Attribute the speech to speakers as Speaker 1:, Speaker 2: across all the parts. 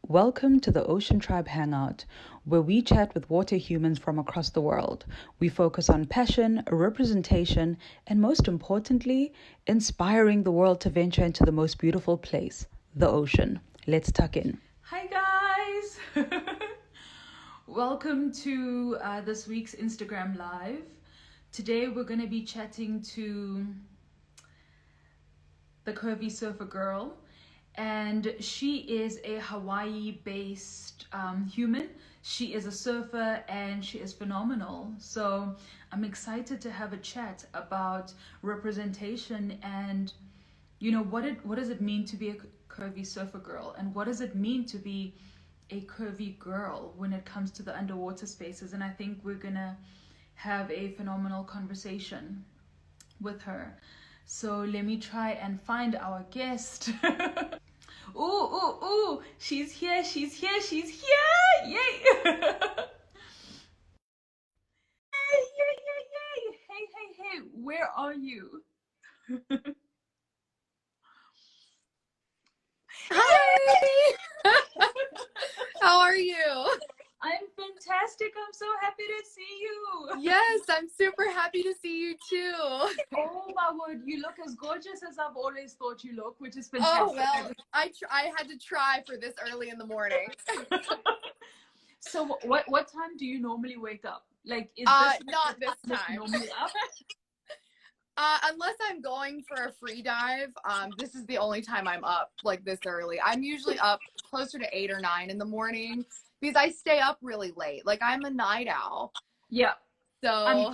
Speaker 1: Welcome to the Ocean Tribe Hangout, where we chat with water humans from across the world. We focus on passion, representation, and most importantly, inspiring the world to venture into the most beautiful place, the ocean. Let's tuck in. Hi, guys! Welcome to this week's Instagram Live. Today, we're going to be chatting to the Curvy Surfer Girl. And she is a Hawaii-based human. She is a surfer and she is phenomenal. So I'm excited to have a chat about representation and, you know, what does it mean to be a curvy surfer girl, and what does it mean to be a curvy girl when it comes to the underwater spaces. And I think we're gonna have a phenomenal conversation with her. So let me try and find our guest. Ooh, she's here. Yay! Yay! Hey, where are you?
Speaker 2: Hi! How are you?
Speaker 1: I'm fantastic. I'm so happy to see you.
Speaker 2: Yes, I'm super happy to see you too.
Speaker 1: Oh my word, you look as gorgeous as I've always thought you look, which is fantastic.
Speaker 2: Oh, well, I had to try for this early in the morning.
Speaker 1: So what time do you normally wake up? Like, is this
Speaker 2: not this time.
Speaker 1: Normally up?
Speaker 2: Unless I'm going for a free dive, this is the only time I'm up like this early. I'm usually up closer to 8 or 9 in the morning because I stay up really late. Like, I'm a night owl.
Speaker 1: Yeah.
Speaker 2: So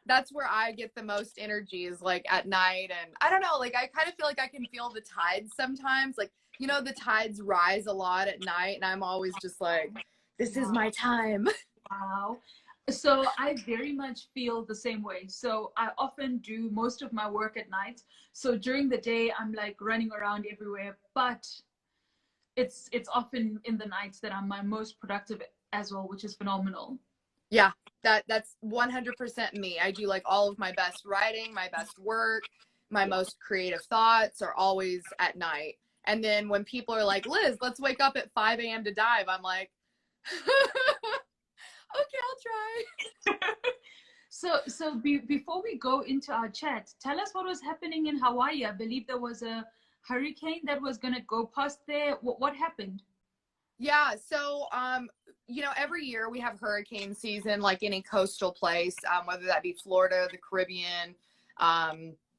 Speaker 2: that's where I get the most energy, is like at night. And I don't know, like I kind of feel like I can feel the tides sometimes. Like, you know, the tides rise a lot at night and I'm always just like, this is my time.
Speaker 1: Wow. So I very much feel the same way. So I often do most of my work at night. So during the day, I'm like running around everywhere, but it's often in the nights that I'm my most productive as well, which is phenomenal.
Speaker 2: Yeah, that's 100% me. I do like all of my best writing, my best work, my most creative thoughts are always at night. And then when people are like, Liz, let's wake up at 5 a.m. to dive, I'm like, okay, I'll try.
Speaker 1: So before we go into our chat, tell us what was happening in Hawaii. I believe there was a hurricane that was going to go past there. What happened?
Speaker 2: Yeah, so you know, every year we have hurricane season, like any coastal place, whether that be Florida, the Caribbean.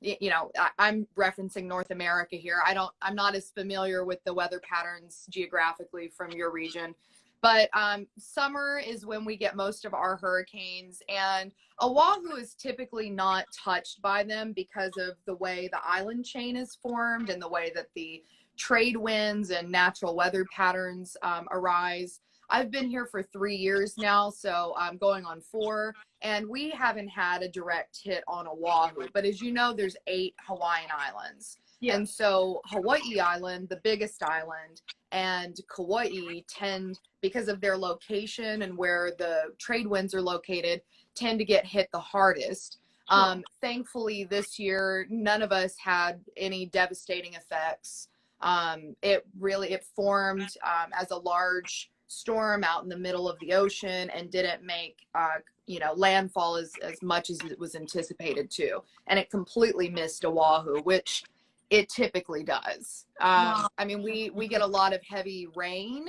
Speaker 2: You know, I'm referencing North America here. I'm not as familiar with the weather patterns geographically from your region, but summer is when we get most of our hurricanes, and Oahu is typically not touched by them because of the way the island chain is formed and the way that the trade winds and natural weather patterns arise. I've been here for 3 years now, so I'm going on 4, and we haven't had a direct hit on Oahu. But as you know, there's 8 Hawaiian islands. Yeah. And so Hawaii Island, the biggest island, and Kauai tend, because of their location and where the trade winds are located, tend to get hit the hardest. Thankfully, this year, none of us had any devastating effects. It formed as a large storm out in the middle of the ocean and didn't make you know, landfall as much as it was anticipated to, and it completely missed Oahu, which it typically does. I mean, we get a lot of heavy rain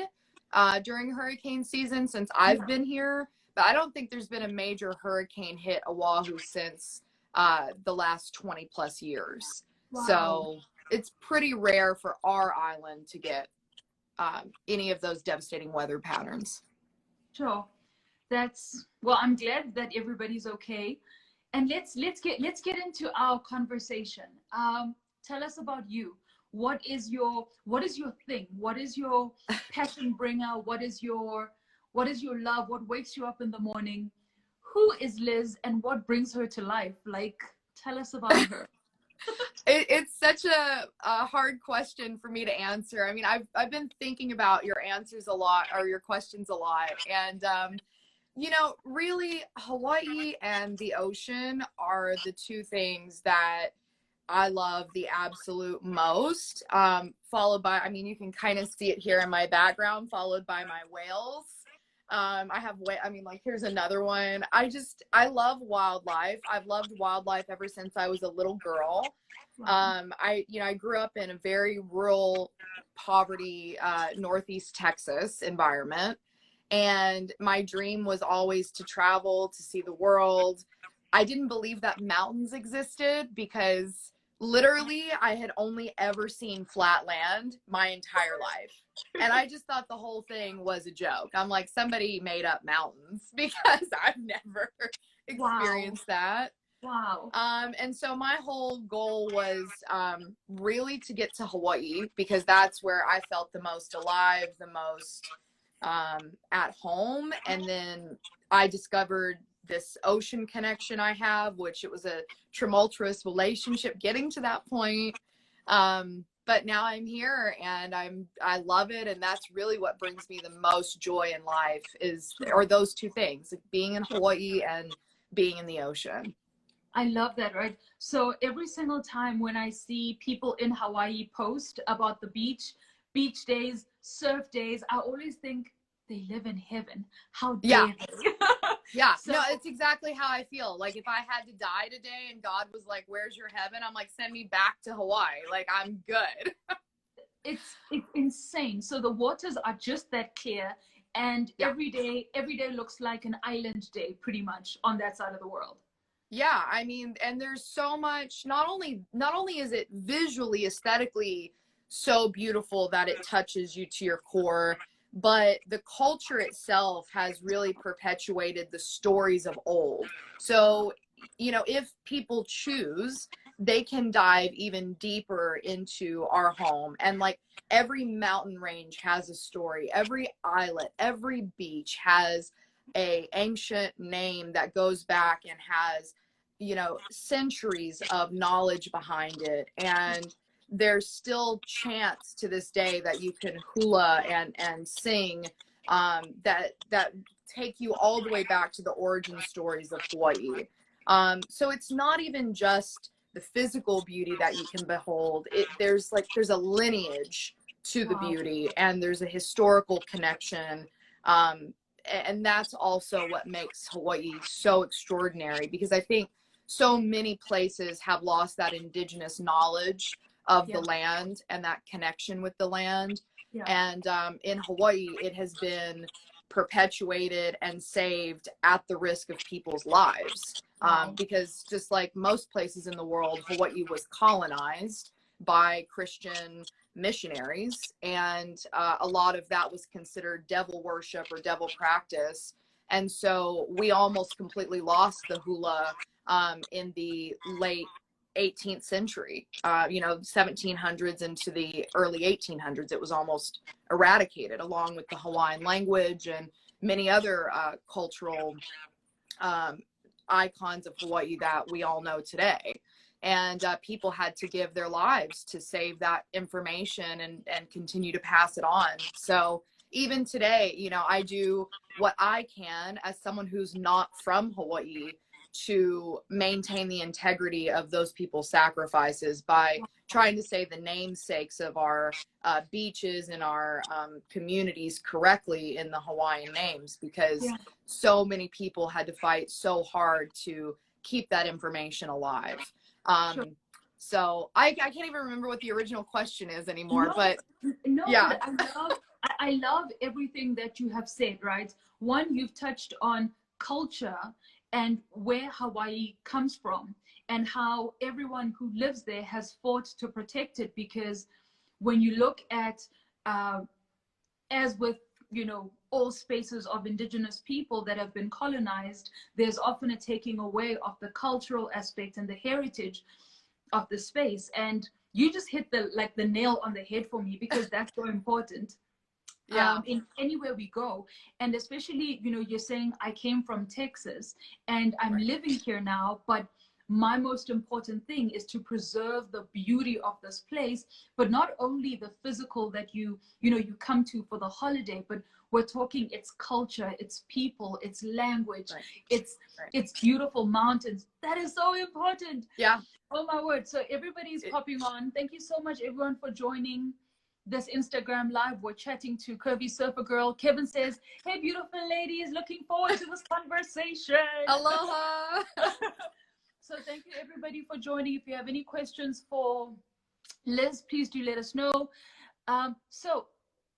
Speaker 2: during hurricane season since I've been here, but I don't think there's been a major hurricane hit Oahu since the last 20 plus years. Wow. So it's pretty rare for our island to get any of those devastating weather patterns.
Speaker 1: Sure. Well, I'm glad that everybody's okay. And let's get into our conversation. Tell us about you. What is your thing? What is your passion bringer? What is your love? What wakes you up in the morning? Who is Liz and what brings her to life? Like, tell us about her.
Speaker 2: It's such a hard question for me to answer. I mean, I've been thinking about your answers a lot, or your questions a lot. And, you know, really Hawaii and the ocean are the two things that I love the absolute most, followed by, I mean, you can kind of see it here in my background, followed by my whales. I have, I mean, like, here's another one. I love wildlife. I've loved wildlife ever since I was a little girl.
Speaker 1: Wow.
Speaker 2: I grew up in a very rural, poverty, Northeast Texas environment. And my dream was always to travel, to see the world. I didn't believe that mountains existed because literally I had only ever seen flat land my entire life. And I just thought the whole thing was a joke. I'm like, somebody made up mountains because I've never experienced that.
Speaker 1: Wow.
Speaker 2: And so my whole goal was really to get to Hawaii because that's where I felt the most alive, the most at home. And then I discovered this ocean connection I have, which it was a tumultuous relationship getting to that point. But now I'm here and I love it. And that's really what brings me the most joy in life or those two things, like being in Hawaii and being in the ocean.
Speaker 1: I love that, right? So every single time when I see people in Hawaii post about the beach days, surf days, I always think they live in heaven. How dare they?
Speaker 2: Yeah,
Speaker 1: So,
Speaker 2: no, it's exactly how I feel. Like if I had to die today and God was like, "Where's your heaven?" I'm like, "Send me back to Hawaii. Like I'm good."
Speaker 1: it's insane. So the waters are just that clear, and
Speaker 2: Yeah.
Speaker 1: every day looks like an island day, pretty much on that side of the world.
Speaker 2: Yeah, I mean, and there's so much, not only is it visually, aesthetically so beautiful that it touches you to your core, but the culture itself has really perpetuated the stories of old. So, if people choose, they can dive even deeper into our home. And like every mountain range has a story, every islet, every beach has a ancient name that goes back and has centuries of knowledge behind it. And there's still chants to this day that you can hula and sing that take you all the way back to the origin stories of Hawaii. So it's not even just the physical beauty that you can behold. There's a lineage to the
Speaker 1: Wow.
Speaker 2: beauty, and there's a historical connection. And that's also what makes Hawaii so extraordinary, because I think so many places have lost that indigenous knowledge of the land and that connection with the land.
Speaker 1: Yeah.
Speaker 2: And in Hawaii, it has been perpetuated and saved at the risk of people's lives. Because just like most places in the world, Hawaii was colonized by Christian missionaries, and a lot of that was considered devil worship or devil practice. And so we almost completely lost the hula in the late 18th century, 1700s into the early 1800s. It was almost eradicated, along with the Hawaiian language and many other cultural icons of Hawaii that we all know today. And people had to give their lives to save that information and continue to pass it on. So even today, I do what I can as someone who's not from Hawaii to maintain the integrity of those people's sacrifices by trying to say the namesakes of our beaches and our communities correctly in the Hawaiian names, because so many people had to fight so hard to keep that information alive. So I can't even remember what the original question is anymore, but yeah.
Speaker 1: But I love everything that you have said, right? One, you've touched on culture and where Hawaii comes from, and how everyone who lives there has fought to protect it. Because when you look at, as with, all spaces of indigenous people that have been colonized, there's often a taking away of the cultural aspect and the heritage of the space. And you just hit the nail on the head for me, because that's so important. In anywhere we go. And especially, you're saying I came from Texas and I'm living here now, but my most important thing is to preserve the beauty of this place, but not only the physical that you come to for the holiday, but we're talking its culture, its people, its language,
Speaker 2: Right.
Speaker 1: its beautiful mountains. That is so important.
Speaker 2: Yeah.
Speaker 1: Oh my word. So everybody's popping on. Thank you so much, everyone, for joining this Instagram live. We're chatting to Curvy Surfer Girl. Kevin says, hey, beautiful ladies, looking forward to this conversation.
Speaker 2: Aloha.
Speaker 1: So thank you, everybody, for joining. If you have any questions for Liz, please do let us know. So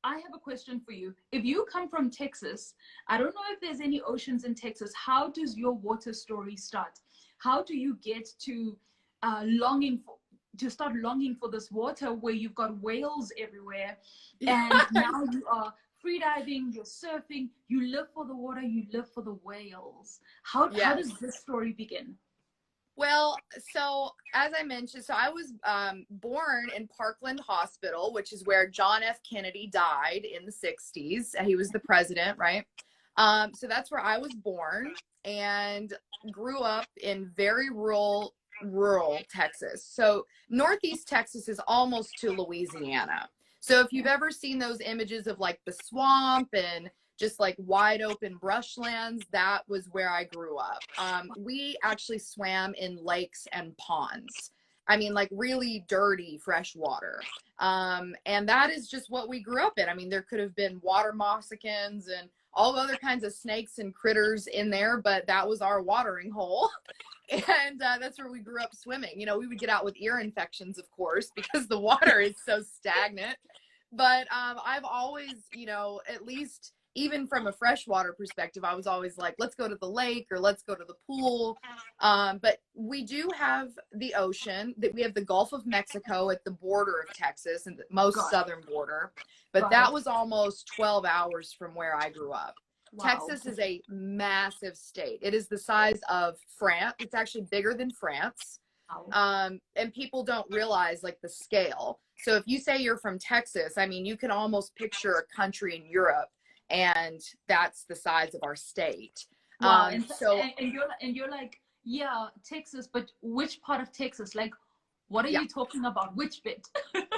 Speaker 1: I have a question for you. If you come from Texas, I don't know if there's any oceans in Texas. How does your water story start? How do you get to start longing for this water where you've got whales everywhere, and now you are freediving, you're surfing, you live for the water, you live for the whales. How does this story begin?
Speaker 2: Well, so as I mentioned, so I was born in Parkland Hospital, which is where John F. Kennedy died in the 60s. He was the president, right? So that's where I was born and grew up in very rural Texas. So Northeast Texas is almost to Louisiana. So if you've ever seen those images of like the swamp and just like wide open brushlands, that was where I grew up. We actually swam in lakes and ponds. I mean, like really dirty fresh water. And that is just what we grew up in. I mean, there could have been water moccasins and all other kinds of snakes and critters in there, but that was our watering hole. And that's where we grew up swimming. You know, we would get out with ear infections, of course, because the water is so stagnant. But I've always, you know, at least even from a freshwater perspective, I was always like, let's go to the lake or let's go to the pool. But we do have the ocean. That we have the Gulf of Mexico at the border of Texas and the most southern border. But that was almost 12 hours from where I grew up. Wow. Texas is a massive state. It is the size of France. It's actually bigger than France. And people don't realize like the scale. So if you say you're from Texas, I mean, you can almost picture a country in Europe. And that's the size of our state.
Speaker 1: Wow. And you're like, yeah, Texas, but which part of Texas? Like, what are you talking about? Which bit?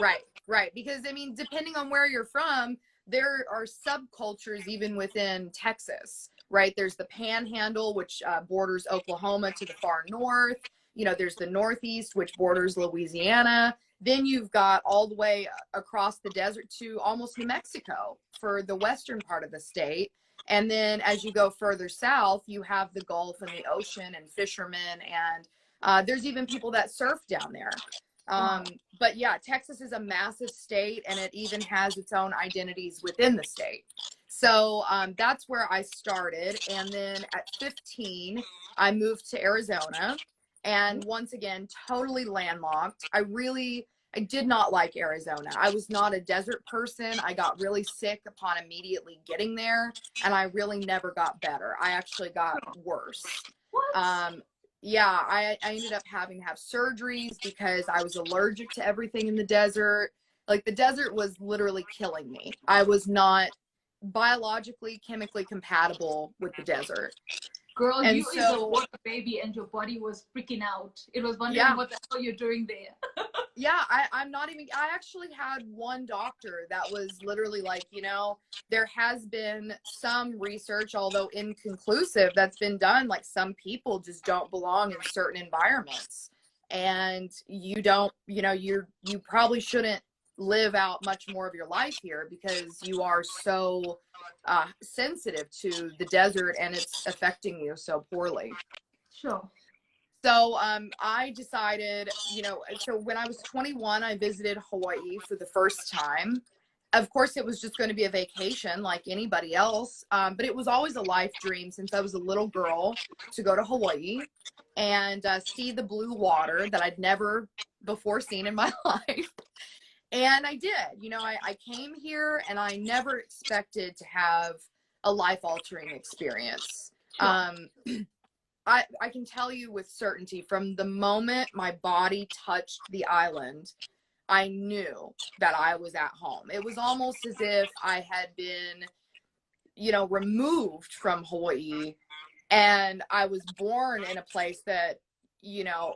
Speaker 2: Right. Because I mean, depending on where you're from, there are subcultures even within Texas, right? There's the Panhandle, which borders Oklahoma to the far north. You know, there's the Northeast, which borders Louisiana. Then you've got all the way across the desert to almost New Mexico for the western part of the state. And then as you go further south, you have the Gulf and the ocean and fishermen. And there's even people that surf down there. But yeah, Texas is a massive state and it even has its own identities within the state. So that's where I started. And then at 15, I moved to Arizona. And once again, totally landlocked. I did not like Arizona. I was not a desert person. I got really sick upon immediately getting there, and I really never got better. I actually got worse. What? Yeah, I ended up having to have surgeries because I was allergic to everything in the desert. Like the desert was literally killing me. I was not biologically, chemically compatible with the desert.
Speaker 1: Girl, and you is a water baby and your body was freaking out. It was wondering what the hell you're doing there.
Speaker 2: Yeah, I actually had one doctor that was literally like, you know, there has been some research, although inconclusive, that's been done. Like some people just don't belong in certain environments. And you don't, you know, you probably shouldn't live out much more of your life here because you are so sensitive to the desert and it's affecting you so poorly.
Speaker 1: Sure.
Speaker 2: So I decided, you know, so when I was 21, I visited Hawaii for the first time. Of course, it was just going to be a vacation like anybody else, but it was always a life dream since I was a little girl to go to Hawaii and see the blue water that I'd never before seen in my life. And I did, you know, I came here and I never expected to have a life-altering experience. I can tell you with certainty from the moment my body touched the island, I knew that I was at home. It was almost as if I had been, you know, removed from Hawaii and I was born in a place that you know,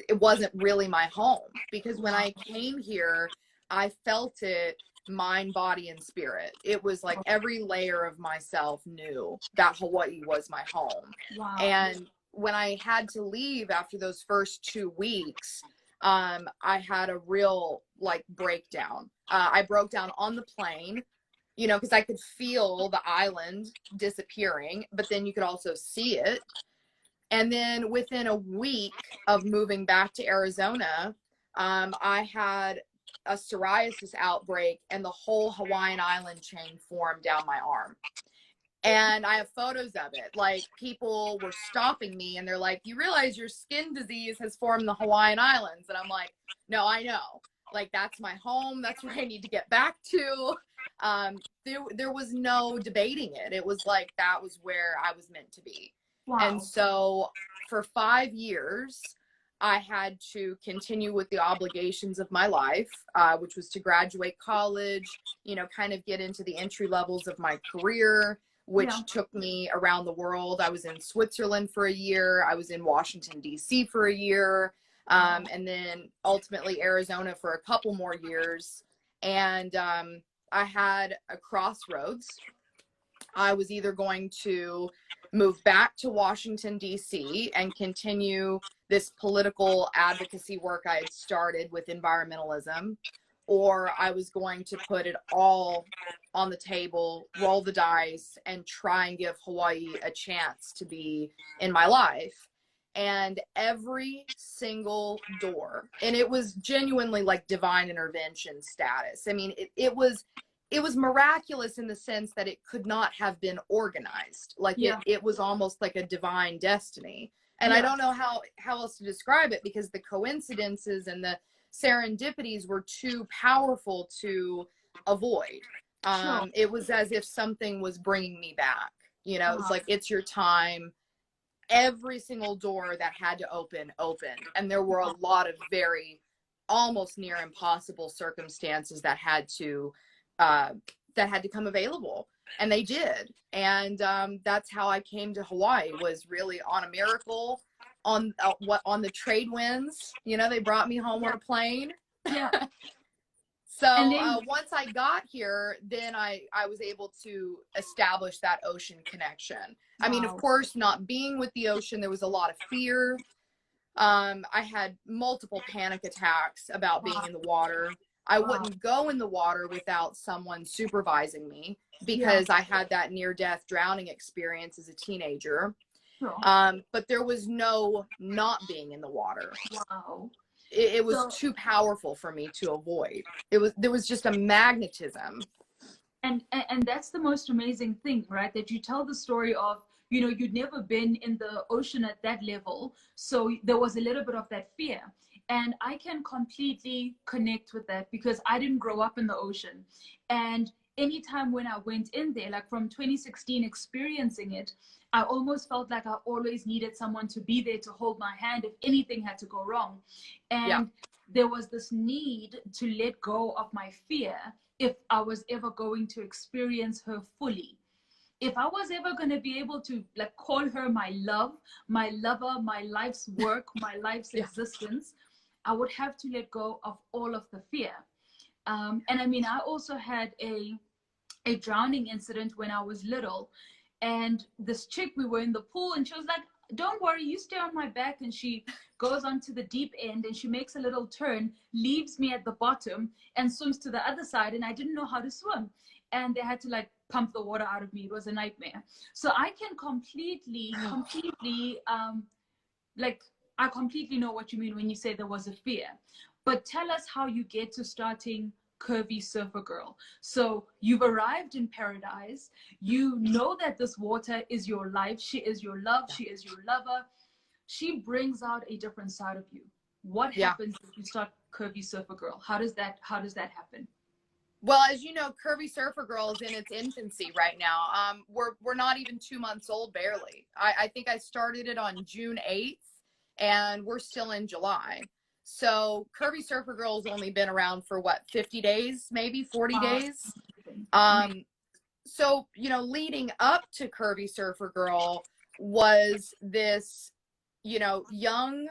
Speaker 2: it wasn't really my home, because when I came here, I felt it mind, body, and spirit. It was like every layer of myself knew that Hawaii was my home.
Speaker 1: Wow.
Speaker 2: And when I had to leave after those first 2 weeks, I had a real like breakdown. I broke down on the plane, you know, because I could feel the island disappearing, but then you could also see it. And then within a week of moving back to Arizona, I had a psoriasis outbreak, and the whole Hawaiian island chain formed down my arm. And I have photos of it. Like, people were stopping me and they're like, you realize your skin disease has formed the Hawaiian Islands? And I'm like, no, I know. Like, that's my home. That's where I need to get back to. There was no debating it. It was like, that was where I was meant to be.
Speaker 1: Wow.
Speaker 2: And so for 5 years, I had to continue with the obligations of my life, which was to graduate college, you know, kind of get into the entry levels of my career, which took me around the world. I was in Switzerland for a year. I was in Washington, D.C. for a year. And then ultimately Arizona for a couple more years. And I had a crossroads. I was either going to move back to Washington, D.C. and continue this political advocacy work I had started with environmentalism, or I was going to put it all on the table, roll the dice, and try and give Hawaii a chance to be in my life. And every single door, and it was genuinely like divine intervention status. I mean, it was miraculous in the sense that it could not have been organized. Like it was almost like a divine destiny. And I don't know how else to describe it, because the coincidences and the serendipities were too powerful to avoid. It was as if something was bringing me back. You know, it's like, it's your time. Every single door that had to opened. And there were a lot of very almost near impossible circumstances that had to come available, and they did. And that's how I came to Hawaii, was really on a miracle, on the trade winds. You know, they brought me home on a plane. So once I got here, then I was able to establish that ocean connection. I mean, of course, not being with the ocean, there was a lot of fear. I had multiple panic attacks about being in the water. I wouldn't go in the water without someone supervising me, because I had that near-death drowning experience as a teenager. But there was no not being in the water. It was too powerful for me to avoid. There was just a magnetism.
Speaker 1: And that's the most amazing thing, right? That you tell the story of, you know, you'd never been in the ocean at that level. So there was a little bit of that fear. And I can completely connect with that, because I didn't grow up in the ocean. And anytime when I went in there, like from 2016 experiencing it, I almost felt like I always needed someone to be there to hold my hand if anything had to go wrong. And there was this need to let go of my fear if I was ever going to experience her fully. If I was ever going to be able to like call her my love, my lover, my life's work, my life's existence, I would have to let go of all of the fear. And I mean, I also had a drowning incident when I was little. And this chick, we were in the pool, and she was like, don't worry, you stay on my back. And she goes onto the deep end, and she makes a little turn, leaves me at the bottom, and swims to the other side. And I didn't know how to swim. And they had to like pump the water out of me. It was a nightmare. So I can completely, I completely know what you mean when you say there was a fear. But tell us how you get to starting Curvy Surfer Girl. So you've arrived in paradise. You know that this water is your life. She is your love. She is your lover. She brings out a different side of you. What happens if you start Curvy Surfer Girl? How does that happen?
Speaker 2: Well, as you know, Curvy Surfer Girl is in its infancy right now. We're not even 2 months old, barely. I think I started it on June 8th, and we're still in July. So Curvy Surfer Girl's only been around for what, 50 days, maybe 40 days. So, you know, leading up to Curvy Surfer Girl was this, you know, young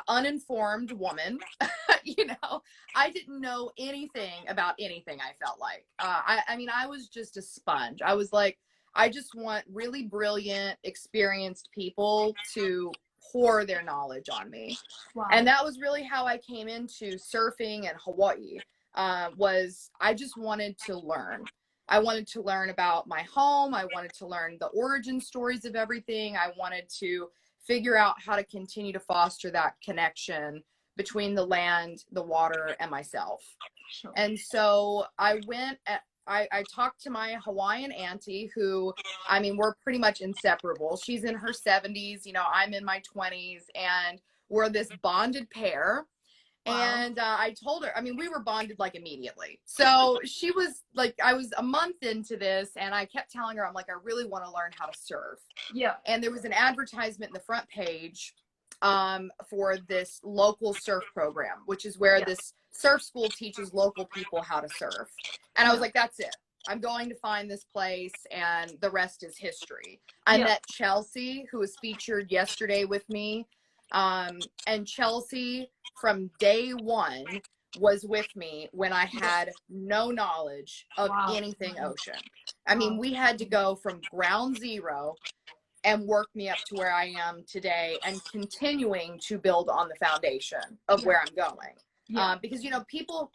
Speaker 2: uninformed woman. You know, I didn't know anything about anything. I felt like, I mean, I was just a sponge. I was like, I just want really brilliant, experienced people to pour their knowledge on me.
Speaker 1: Wow.
Speaker 2: And that was really how I came into surfing and Hawaii, was I just wanted to learn. I wanted to learn about my home. I wanted to learn the origin stories of everything. I wanted to figure out how to continue to foster that connection between the land, the water, and myself.
Speaker 1: Sure.
Speaker 2: And so I talked to my Hawaiian auntie, who, I mean, we're pretty much inseparable. She's in her 70s, you know, I'm in my 20s, and we're this bonded pair.
Speaker 1: Wow.
Speaker 2: And I told her, I mean, we were bonded like immediately. So she was like, I was a month into this, and I kept telling her, I'm like, I really want to learn how to surf.
Speaker 1: Yeah.
Speaker 2: And there was an advertisement in the front page for this local surf program, which is where this surf school teaches local people how to surf. And I was like, that's it. I'm going to find this place, and the rest is history. I met Chelsea, who was featured yesterday with me. And Chelsea, from day one, was with me when I had no knowledge of anything ocean. I mean, we had to go from ground zero and work me up to where I am today, and continuing to build on the foundation of where I'm going. Because, you know, people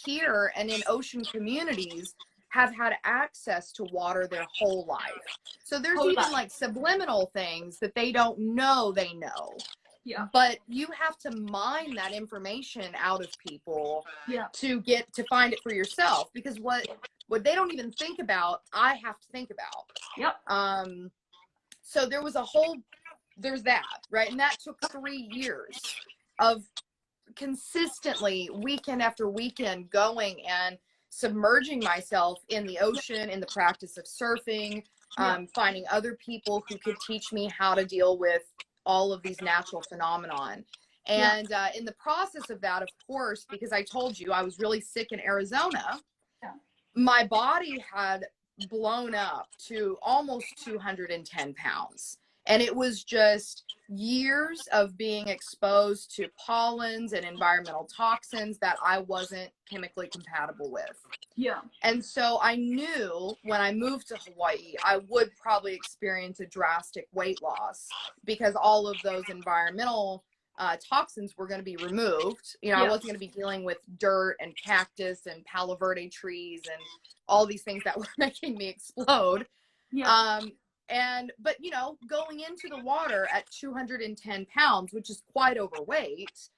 Speaker 2: here and in ocean communities have had access to water their whole life. So there's even like subliminal things that they don't know they know.
Speaker 1: Yeah.
Speaker 2: But you have to mine that information out of people to find it for yourself, because what they don't even think about, I have to think about.
Speaker 1: Yep.
Speaker 2: So there's that, right? And that took 3 years of consistently, weekend after weekend, going and submerging myself in the ocean, in the practice of surfing, finding other people who could teach me how to deal with all of these natural phenomenon. And in the process of that, of course, because I told you I was really sick in Arizona, my body had blown up to almost 210 pounds. And it was just years of being exposed to pollens and environmental toxins that I wasn't chemically compatible with.
Speaker 1: Yeah.
Speaker 2: And so I knew when I moved to Hawaii, I would probably experience a drastic weight loss, because all of those environmental toxins were going to be removed. You know, I wasn't going to be dealing with dirt and cactus and Palo Verde trees and all these things that were making me explode. But you know, going into the water at 210 pounds, which is quite overweight,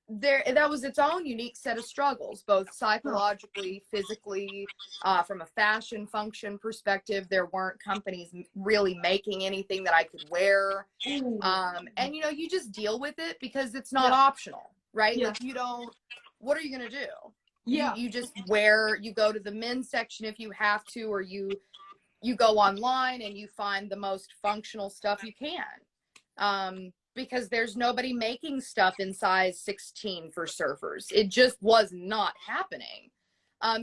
Speaker 2: that was its own unique set of struggles, both psychologically, physically, from a fashion function perspective. There weren't companies really making anything that I could wear. And you know, you just deal with it because it's not optional, right? Like, you don't, what are you going to do? You just you go to the men's section if you have to, or you go online and you find the most functional stuff you can. Because there's nobody making stuff in size 16 for surfers. It just was not happening.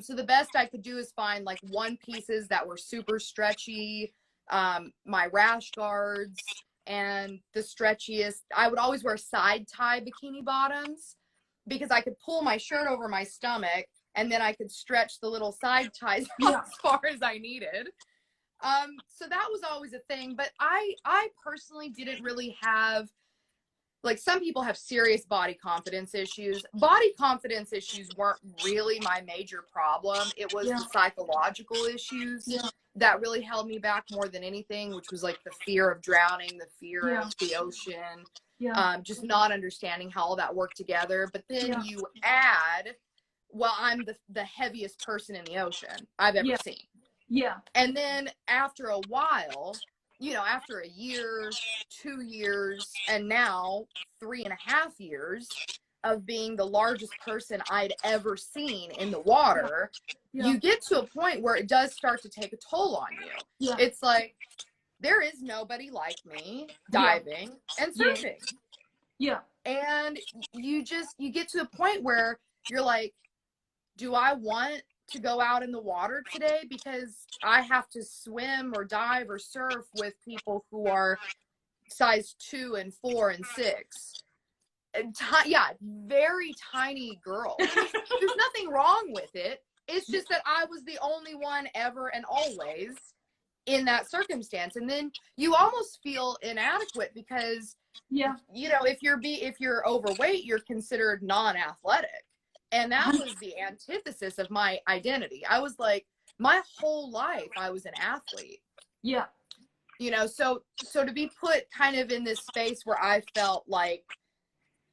Speaker 2: So the best I could do is find like one pieces that were super stretchy, my rash guards, and the stretchiest. I would always wear side tie bikini bottoms, because I could pull my shirt over my stomach, and then I could stretch the little side ties as far as I needed. So that was always a thing. But I personally didn't really have, like, some people have serious body confidence issues. Body confidence issues weren't really my major problem. It was the psychological issues that really held me back more than anything, which was like the fear of drowning, the fear of the ocean, just not understanding how all that worked together. But then you add, well, I'm the heaviest person in the ocean I've ever seen. And then after a while, you know, after a year, 2 years, and now 3.5 years of being the largest person I'd ever seen in the water, you get to a point where it does start to take a toll on you. It's like, there is nobody like me diving and surfing. And you get to a point where you're like, do I want to go out in the water today, because I have to swim or dive or surf with people who are size 2 and 4 and 6? Yeah, very tiny girls. There's nothing wrong with it. It's just that I was the only one ever and always in that circumstance. And then you almost feel inadequate because,
Speaker 1: Yeah.
Speaker 2: you know, if you're overweight, you're considered non-athletic. And that was the antithesis of my identity. I was like, my whole life I was an athlete.
Speaker 1: Yeah.
Speaker 2: You know, so to be put kind of in this space where I felt like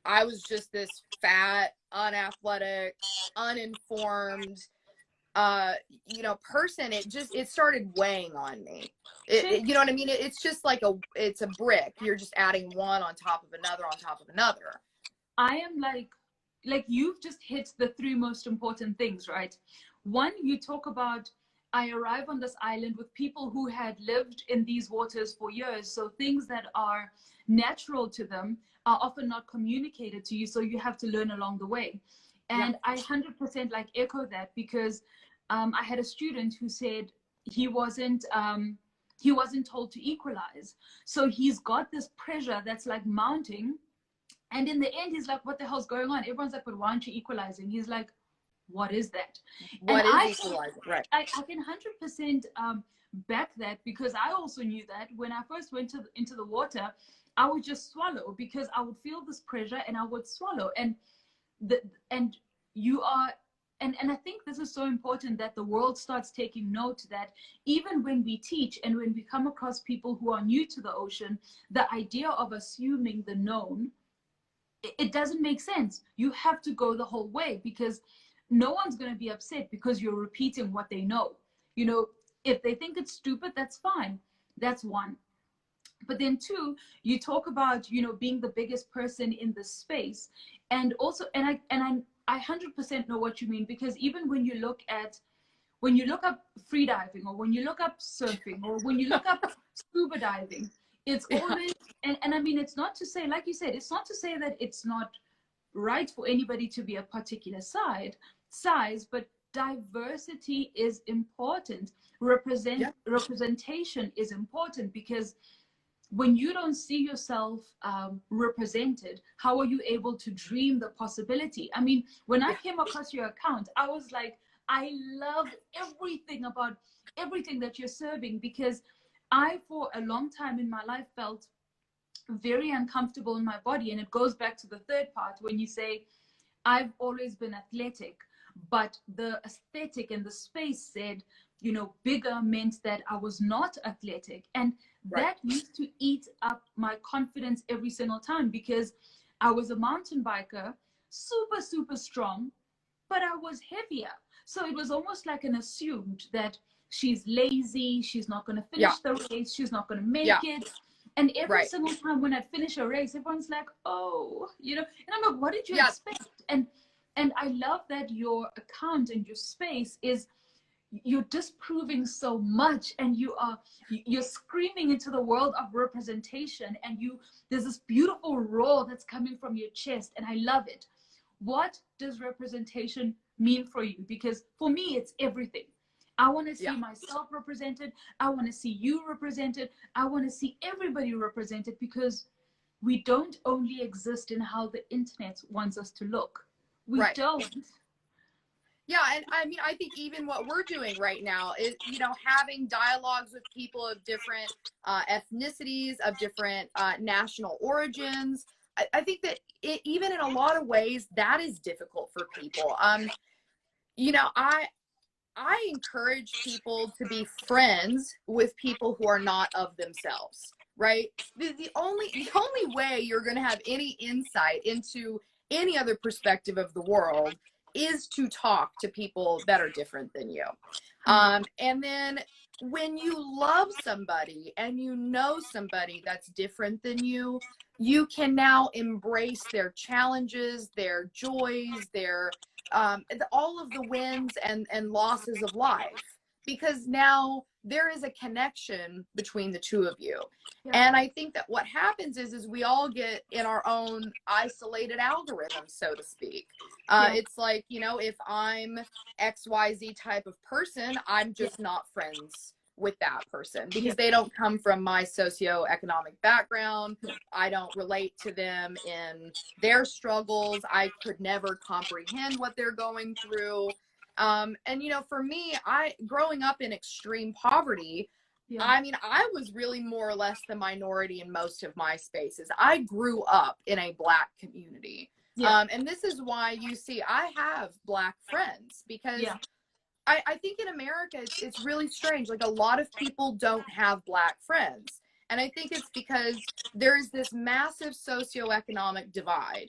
Speaker 2: I was just this fat, unathletic, uninformed, you know, person, it started weighing on me. You know what I mean? It's just like it's a brick. You're just adding one on top of another on top of another.
Speaker 1: I am like you've just hit the three most important things, right? One, you talk about, I arrive on this island with people who had lived in these waters for years. So things that are natural to them are often not communicated to you. So you have to learn along the way. And I 100% like echo that, because I had a student who said he wasn't told to equalize. So he's got this pressure that's like mounting. And in the end, he's like, what the hell's going on? Everyone's like, but why aren't you equalizing? He's like, what is that?
Speaker 2: What is equalizing? Right.
Speaker 1: I can 100% back that, because I also knew that when I first went into the water, I would just swallow, because I would feel this pressure and I would swallow. And you are, and I think this is so important, that the world starts taking note that even when we teach and when we come across people who are new to the ocean, the idea of assuming the known, it doesn't make sense. You have to go the whole way, because no one's going to be upset because you're repeating what they know. You know, if they think it's stupid, that's fine. That's one. But then two, you talk about, you know, being the biggest person in the space. And also, and I 100% know what you mean, because even when you look up freediving, or when you look up surfing, or when you look up scuba diving, it's always, and I mean, it's not to say, like you said, it's not to say that it's not right for anybody to be a particular size, but diversity is important. Representation is important, because when you don't see yourself represented, how are you able to dream the possibility? I mean, when I came across your account, I was like, I love everything about everything that you're serving, because I, for a long time in my life, felt very uncomfortable in my body. And it goes back to the third part when you say, I've always been athletic, but the aesthetic and the space said, you know, bigger meant that I was not athletic. And that used to eat up my confidence every single time, because I was a mountain biker, super, super strong, but I was heavier. So it was almost like an assumed that she's lazy, she's not going to finish the race, she's not going to make it. And every single time when I'd finish a race, everyone's like, oh, you know, and I'm like, what did you expect? And I love that your account and your space is, you're disproving so much, and you're screaming into the world of representation, and there's this beautiful roar that's coming from your chest, and I love it. What does representation mean for you? Because for me, it's everything. I want to see myself represented. I want to see you represented. I want to see everybody represented, because we don't only exist in how the internet wants us to look. We don't.
Speaker 2: Yeah, and I mean, I think even what we're doing right now is, you know, having dialogues with people of different ethnicities, of different national origins. I think that even in a lot of ways, that is difficult for people. You know, I encourage people to be friends with people who are not of themselves, right? The only way you're going to have any insight into any other perspective of the world is to talk to people that are different than you. And then when you love somebody and you know somebody that's different than you, you can now embrace their challenges, their joys, their all of the wins and losses of life, because now there is a connection between the two of you. And I think that what happens is we all get in our own isolated algorithm, so to speak. It's like, you know, if I'm XYZ type of person, I'm just not friends with that person because they don't come from my socioeconomic background. I don't relate to them in their struggles. I could never comprehend what they're going through. And you know, for me, growing up in extreme poverty, I mean, I was really more or less the minority in most of my spaces. I grew up in a Black community. And this is why you see I have Black friends, because I think in America, it's really strange. Like, a lot of people don't have Black friends. And I think it's because there's this massive socioeconomic divide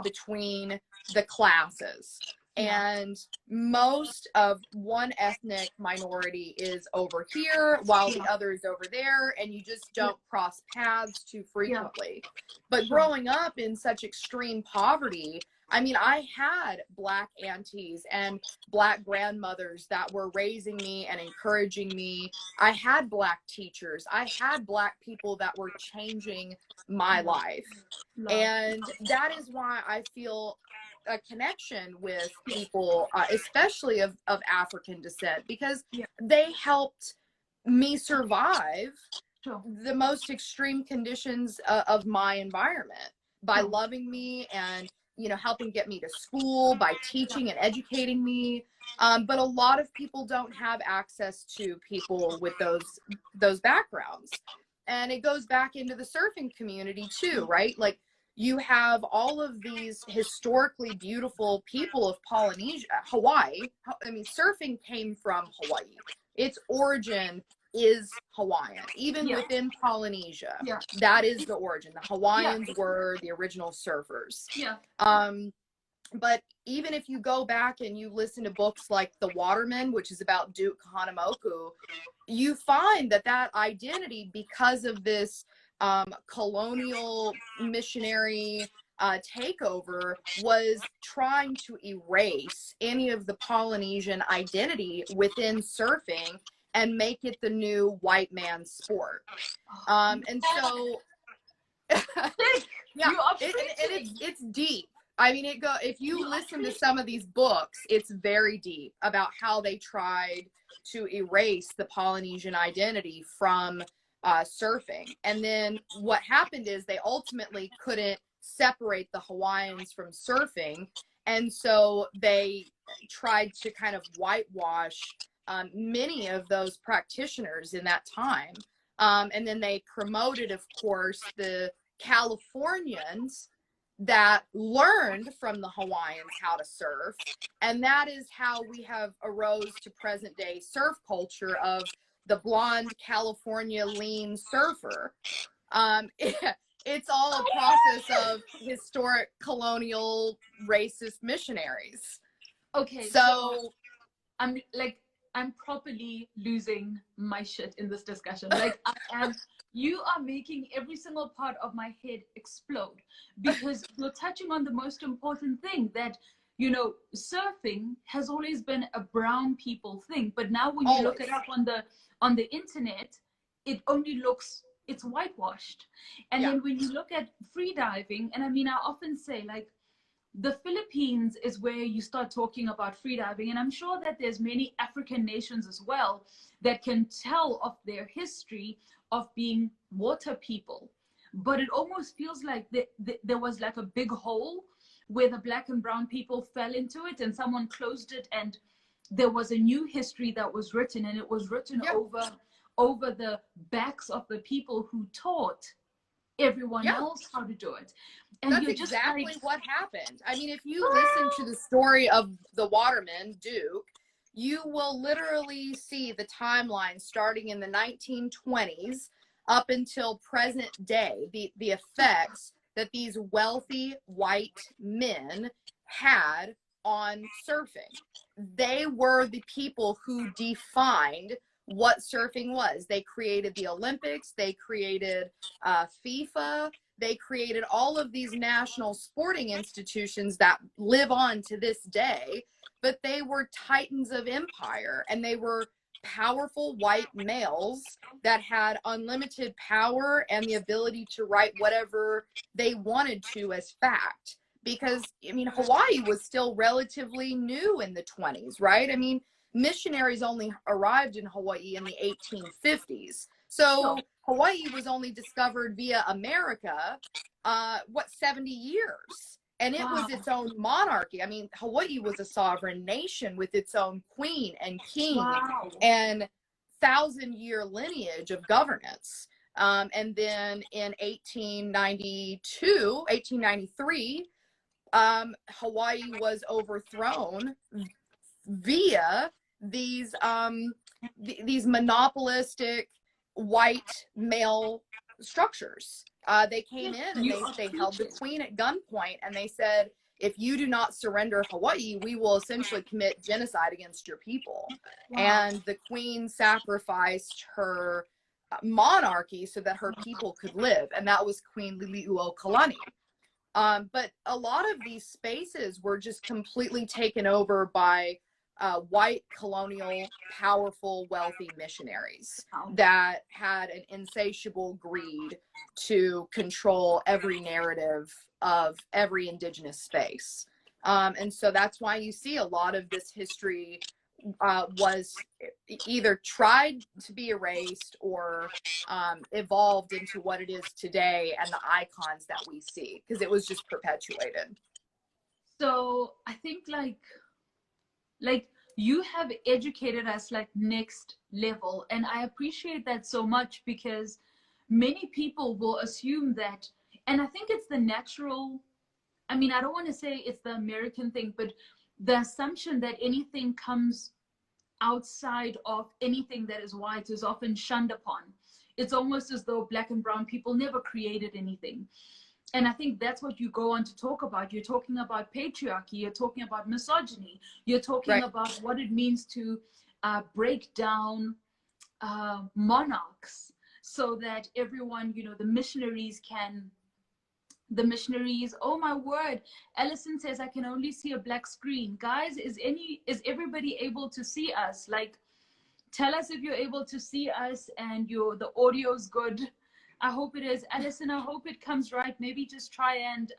Speaker 2: between the classes. And most of one ethnic minority is over here while the other is over there, and you just don't cross paths too frequently. But growing up in such extreme poverty, I mean, I had Black aunties and Black grandmothers that were raising me and encouraging me. I had Black teachers. I had Black people that were changing my life. And that is why I feel a connection with people, especially of African descent, because they helped me survive the most extreme conditions of my environment by loving me and, you know, helping get me to school, by teaching and educating me. But a lot of people don't have access to people with those backgrounds. And it goes back into the surfing community too, right? Like, you have all of these historically beautiful people of Polynesia, Hawaii. I mean, surfing came from Hawaii. Its origin is Hawaiian, even within Polynesia. That is the origin. The Hawaiians were the original surfers. But even if you go back and you listen to books like The Waterman, which is about Duke Kahanamoku, you find that identity, because of this colonial missionary takeover, was trying to erase any of the Polynesian identity within surfing and make it the new white man's sport. And so it's deep. I mean, if you listen to some of these books, it's very deep about how they tried to erase the Polynesian identity from surfing. And then what happened is they ultimately couldn't separate the Hawaiians from surfing. And so they tried to kind of whitewash many of those practitioners in that time. And then they promoted, of course, the Californians that learned from the Hawaiians how to surf. And that is how we have arose to present day surf culture of the blonde California lean surfer. It's all a process of historic colonial racist missionaries.
Speaker 1: Okay, so I'm properly losing my shit in this discussion. Like, you are making every single part of my head explode, because you're touching on the most important thing, that, you know, surfing has always been a brown people thing, but now when you look it up on the internet, it only looks, it's whitewashed. And then when you look at free diving, and I mean, I often say, like, the Philippines is where you start talking about free diving, and I'm sure that there's many African nations as well that can tell of their history of being water people. But it almost feels like there was like a big hole where the Black and brown people fell into it, and someone closed it, and there was a new history that was written, and it was written over the backs of the people who taught everyone else how to do it. And
Speaker 2: that's exactly what happened. I mean, if you listen to the story of the Waterman, Duke, you will literally see the timeline starting in the 1920s up until present day, the effects that these wealthy white men had on surfing. They were the people who defined what surfing was. They created the Olympics, they created FIFA, they created all of these national sporting institutions that live on to this day, but they were titans of empire, and they were powerful white males that had unlimited power and the ability to write whatever they wanted to as fact. Because, I mean, Hawaii was still relatively new in the 20s, right? I mean, missionaries only arrived in Hawaii in the 1850s. So Hawaii was only discovered via America, 70 years. And it was its own monarchy. I mean, Hawaii was a sovereign nation with its own queen and king and 1,000-year lineage of governance. And then in 1893, Hawaii was overthrown via these monopolistic white male structures. They came in and they held the queen at gunpoint, and they said, if you do not surrender Hawaii, we will essentially commit genocide against your people. And the queen sacrificed her monarchy so that her people could live, and that was Queen Liliuokalani. But a lot of these spaces were just completely taken over by white, colonial, powerful, wealthy missionaries that had an insatiable greed to control every narrative of every indigenous space. And so that's why you see a lot of this history was either tried to be erased or evolved into what it is today and the icons that we see, because it was just perpetuated.
Speaker 1: So I think like you have educated us like next level, and I appreciate that so much, because many people will assume that, and I think it's the natural, I mean, I don't want to say it's the American thing, but the assumption that anything comes outside of anything that is white is often shunned upon. It's almost as though Black and brown people never created anything. And I think that's what you go on to talk about. You're talking about patriarchy, you're talking about misogyny, you're talking about what it means to break down monarchs so that everyone, you know, the missionaries, oh my word, Ellison says I can only see a black screen. Guys, is everybody able to see us? Like, tell us if you're able to see us and the audio's good. I hope it is. Ellison, I hope it comes right. Maybe just try and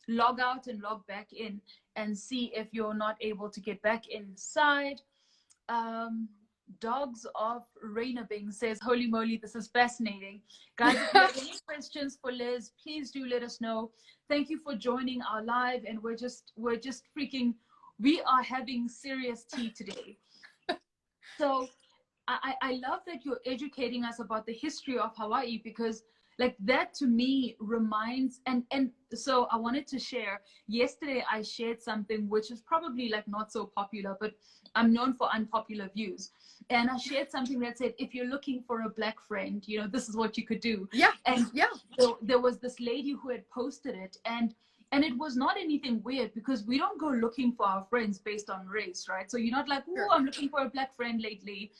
Speaker 1: log out and log back in and see if you're not able to get back inside. Dogs of Rainabing says, holy moly, this is fascinating. Guys, if you have any questions for Liz, please do let us know. Thank you for joining our live, and we're just freaking, we are having serious tea today. So I love that you're educating us about the history of Hawaii, because like that to me reminds, and so I wanted to share, yesterday I shared something which is probably like not so popular, but I'm known for unpopular views. And I shared something that said, if you're looking for a black friend, you know, this is what you could do.
Speaker 2: Yeah.
Speaker 1: And
Speaker 2: yeah.
Speaker 1: So there was this lady who had posted it, and it was not anything weird, because we don't go looking for our friends based on race, right? So you're not like, oh, I'm looking for a black friend lately.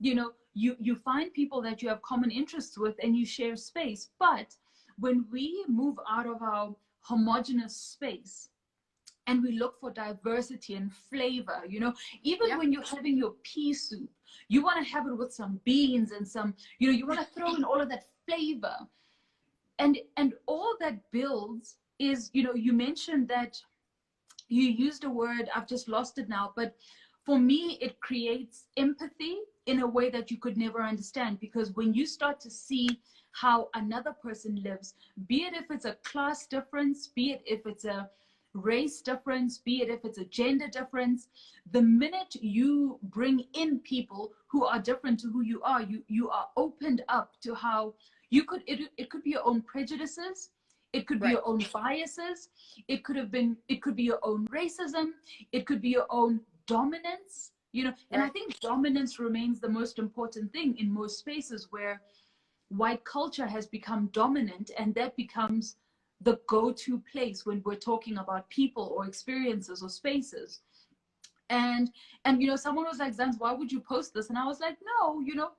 Speaker 1: You know, you find people that you have common interests with and you share space. But when we move out of our homogenous space and we look for diversity and flavor, you know, even when you're having your pea soup, you want to have it with some beans and some, you know, you want to throw in all of that flavor. And all that builds is, you know, you mentioned that you used a word, I've just lost it now, but for me, it creates empathy in a way that you could never understand, because when you start to see how another person lives, be it if it's a class difference, be it if it's a race difference, be it if it's a gender difference, the minute you bring in people who are different to who you are are opened up to how you could, it could be your own prejudices, it could be your own biases, it could be your own racism, it could be your own dominance, you know. And I think dominance remains the most important thing in most spaces where white culture has become dominant, and that becomes the go-to place when we're talking about people or experiences or spaces. And you know, someone was like, Zans, why would you post this? And I was like, no, you know,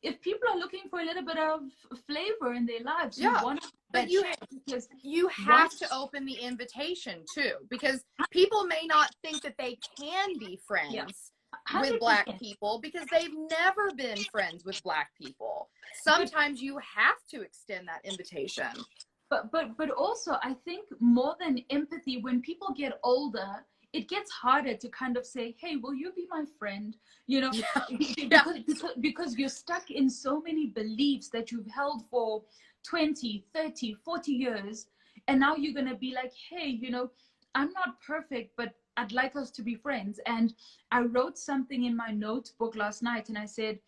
Speaker 1: if people are looking for a little bit of flavor in their lives, you want to,
Speaker 2: but you have to open the invitation too, because people may not think that they can be friends with Black people because they've never been friends with Black people. Sometimes you have to extend that invitation.
Speaker 1: But also, I think more than empathy, when people get older, it gets harder to kind of say, hey, will you be my friend? You know,
Speaker 2: Yeah.
Speaker 1: because you're stuck in so many beliefs that you've held for 20, 30, 40 years. And now you're going to be like, hey, you know, I'm not perfect, but I'd like us to be friends. And I wrote something in my notebook last night and I said,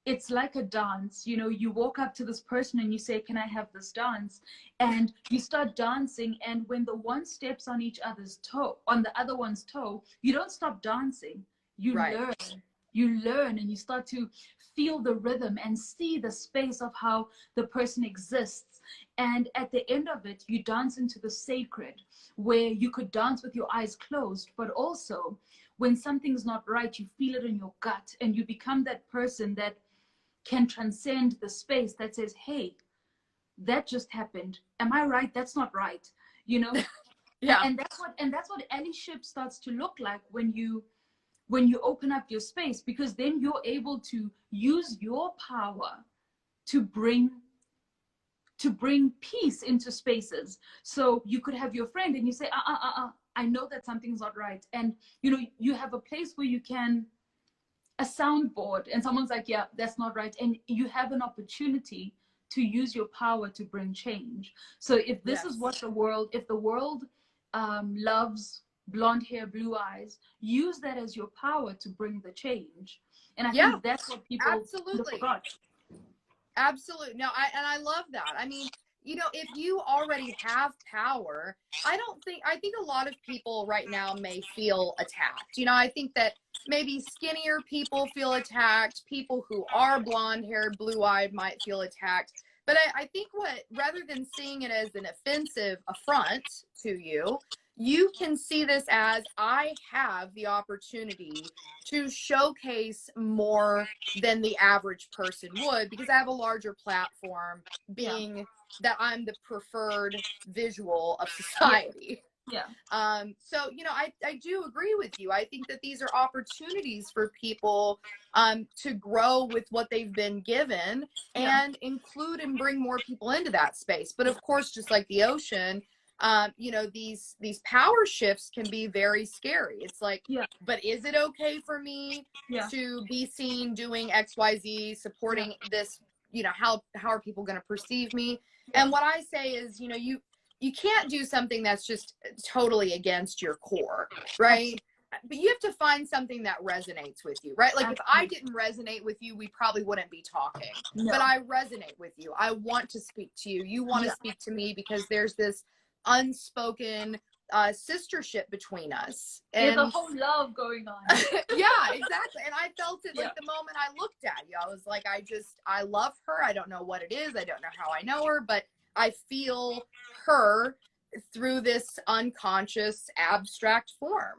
Speaker 1: it's like a dance. You know, you walk up to this person and you say, can I have this dance? And you start dancing. And when the one steps on each other's toe, on the other one's toe, you don't stop dancing. You
Speaker 2: Right.
Speaker 1: learn. You learn and you start to feel the rhythm and see the space of how the person exists. And at the end of it, you dance into the sacred, where you could dance with your eyes closed, but also when something's not right, you feel it in your gut and you become that person that can transcend the space that says, hey, that just happened. Am I right? That's not right. You know?
Speaker 2: Yeah.
Speaker 1: And that's what allyship starts to look like when you open up your space, because then you're able to use your power to bring peace into spaces. So you could have your friend and you say, I know that something's not right. And you know, you have a place where you can, a soundboard, and someone's like, yeah, that's not right. And you have an opportunity to use your power to bring change. So if this is what if the world loves blonde hair, blue eyes, use that as your power to bring the change. And I think that's what people forgot.
Speaker 2: Absolutely. No, I love that. I mean, you know, if you already have power, I think a lot of people right now may feel attacked. You know, I think that maybe skinnier people feel attacked. People who are blonde haired, blue eyed might feel attacked. But I think rather than seeing it as an offensive affront to you, you can see this as, I have the opportunity to showcase more than the average person would, because I have a larger platform, being that I'm the preferred visual of society.
Speaker 1: Yeah.
Speaker 2: So, you know, I do agree with you. I think that these are opportunities for people to grow with what they've been given and include and bring more people into that space. But of course, just like the ocean, you know, these power shifts can be very scary. It's like, but is it okay for me to be seen doing XYZ, supporting this? You know, how are people going to perceive me? And what I say is, you know, you can't do something that's just totally against your core, right? But you have to find something that resonates with you, right? Like if I didn't resonate with you, we probably wouldn't be talking. But I resonate with you. I want to speak to you. You want to speak to me, because there's this unspoken sistership between us. And
Speaker 1: there's a whole love going on.
Speaker 2: Yeah, exactly. And I felt it like the moment I looked at you. I was like, I love her. I don't know what it is. I don't know how I know her, but I feel her through this unconscious abstract form.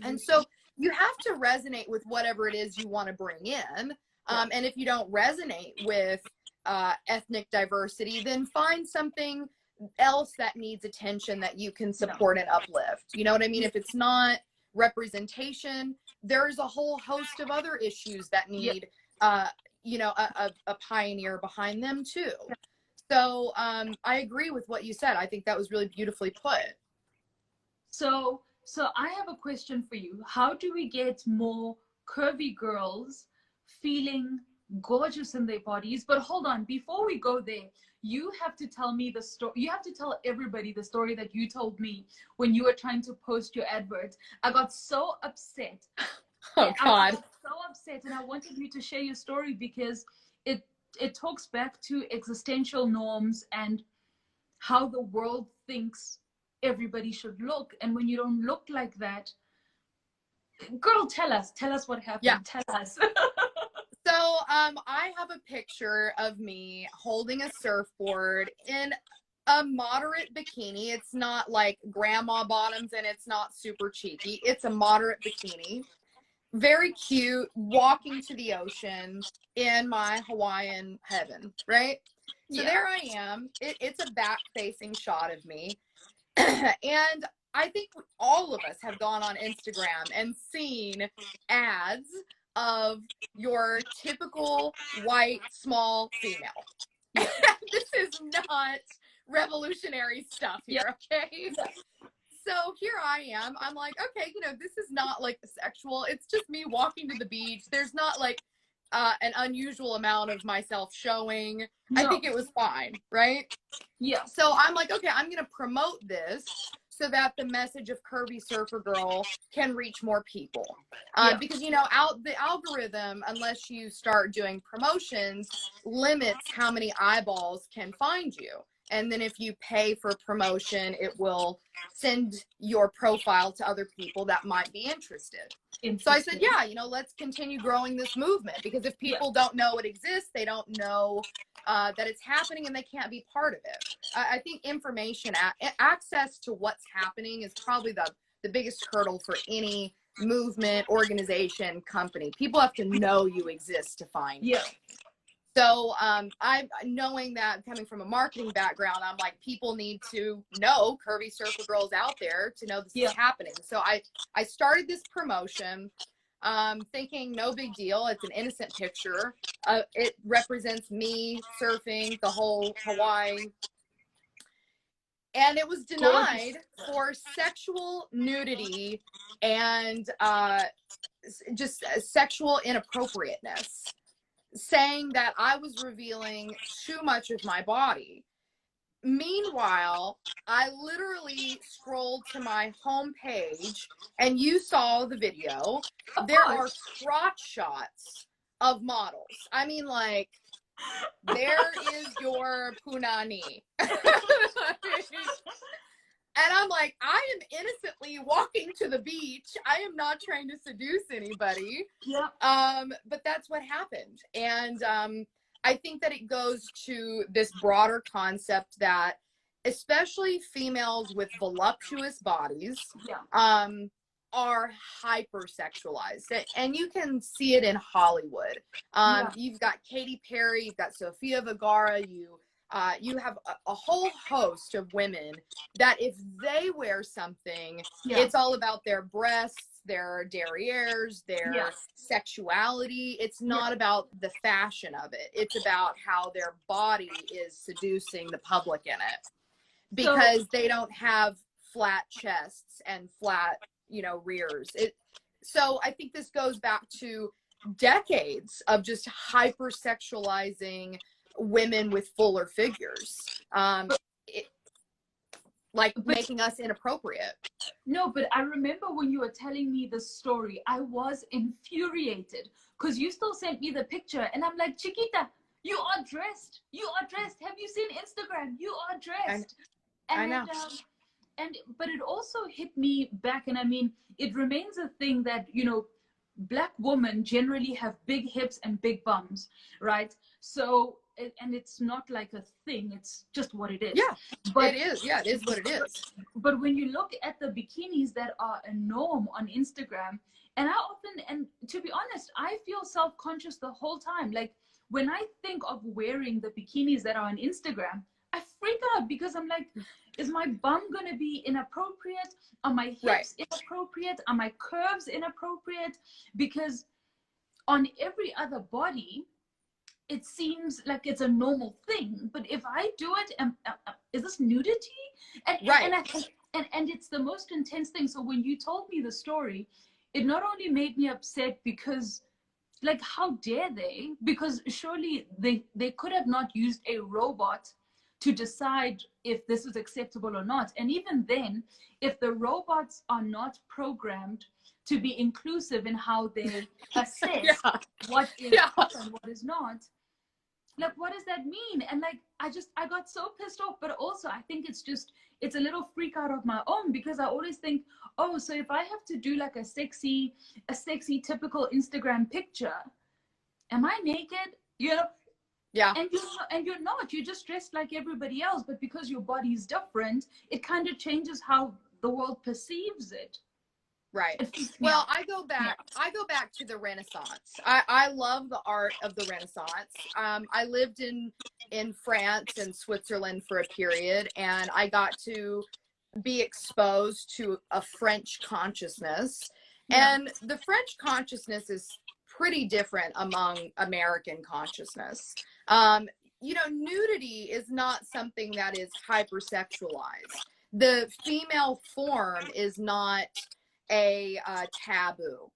Speaker 2: And so you have to resonate with whatever it is you want to bring in. And if you don't resonate with ethnic diversity, then find something else that needs attention that you can support and uplift. You know what I mean? If it's not representation, there's a whole host of other issues that need, you know, a pioneer behind them too. So I agree with what you said. I think that was really beautifully put.
Speaker 1: So I have a question for you. How do we get more curvy girls feeling gorgeous in their bodies? But hold on, before we go there, you have to tell me the story. You have to tell everybody the story that you told me when you were trying to post your advert. I got so upset.
Speaker 2: Oh God.
Speaker 1: I got so upset, and I wanted you to share your story because it talks back to existential norms and how the world thinks everybody should look. And when you don't look like that, girl, tell us what happened. Tell us.
Speaker 2: So I have a picture of me holding a surfboard in a moderate bikini. It's not like grandma bottoms and it's not super cheeky. It's a moderate bikini. Very cute, walking to the ocean in my Hawaiian heaven, right? So there I am. It's a back-facing shot of me. And I think all of us have gone on Instagram and seen ads of your typical white, small female. This is not revolutionary stuff here, okay? so here I am. I'm like, okay, this is not like sexual. It's just me walking to the beach. There's not like an unusual amount of myself showing. I
Speaker 1: No.
Speaker 2: think it was fine, right?
Speaker 1: Yeah.
Speaker 2: So I'm like, okay, I'm going to promote this so that the message of Curvy Surfer Girl can reach more people. Because, the algorithm, unless you start doing promotions, limits how many eyeballs can find you. And then if you pay for promotion, it will send your profile to other people that might be interested. So I said, yeah, let's continue growing this movement, because if people don't know it exists, they don't know that it's happening, and they can't be part of it. I think information, access to what's happening is probably the biggest hurdle for any movement, organization, company. People have to know you exist to find you. So I'm knowing that, coming from a marketing background, I'm like, people need to know Curvy Surfer Girls out there to know this is happening. So I started this promotion, thinking no big deal. It's an innocent picture. It represents me surfing the whole Hawaii. And it was denied for sexual nudity and just sexual inappropriateness, saying that I was revealing too much of my body. Meanwhile, I literally scrolled to my homepage, and you saw the video. There are crotch shots of models. I mean, like, there is your punani. And I'm like, I am innocently walking to the beach. I am not trying to seduce anybody. But that's what happened. And I think that it goes to this broader concept that especially females with voluptuous bodies are hypersexualized. And you can see it in Hollywood. You've got Katy Perry, you've got Sofia Vergara, you have a whole host of women that if they wear something, it's all about their breasts, their derrieres, their sexuality. It's not about the fashion of it. It's about how their body is seducing the public in it, because they don't have flat chests and flat, rears. So I think this goes back to decades of just hypersexualizing women with fuller figures, making us inappropriate.
Speaker 1: No, but I remember when you were telling me the story, I was infuriated, because you still sent me the picture, and I'm like, Chiquita, you are dressed. You are dressed. Have you seen Instagram? You are dressed.
Speaker 2: I know.
Speaker 1: But it also hit me back, and I mean, it remains a thing that, Black women generally have big hips and big bums, right? So, and it's not like a thing, it's just what it is.
Speaker 2: But it is. It is what it is.
Speaker 1: But when you look at the bikinis that are a norm on Instagram, and to be honest, I feel self-conscious the whole time. Like, when I think of wearing the bikinis that are on Instagram, I freak out, because I'm like, is my bum going to be inappropriate? Are my hips inappropriate? Are my curves inappropriate? Because on every other body, it seems like it's a normal thing. But if I do it, is this nudity? And it's the most intense thing. So when you told me the story, it not only made me upset because, like, how dare they? Because surely they could have not used a robot to decide if this is acceptable or not. And even then, if the robots are not programmed to be inclusive in how they assess what is and what is not, like, what does that mean? And like, I got so pissed off. But also, I think it's a little freak out of my own, because I always think, oh, so if I have to do like a sexy typical Instagram picture, am I naked? And you're not. You're just dressed like everybody else. But because your body's different, it kind of changes how the world perceives it.
Speaker 2: Right. Well, I go back to the Renaissance. I love the art of the Renaissance. I lived in France and Switzerland for a period, and I got to be exposed to a French consciousness. And the French consciousness is pretty different among American consciousness. Nudity is not something that is hypersexualized. the female form is not a taboo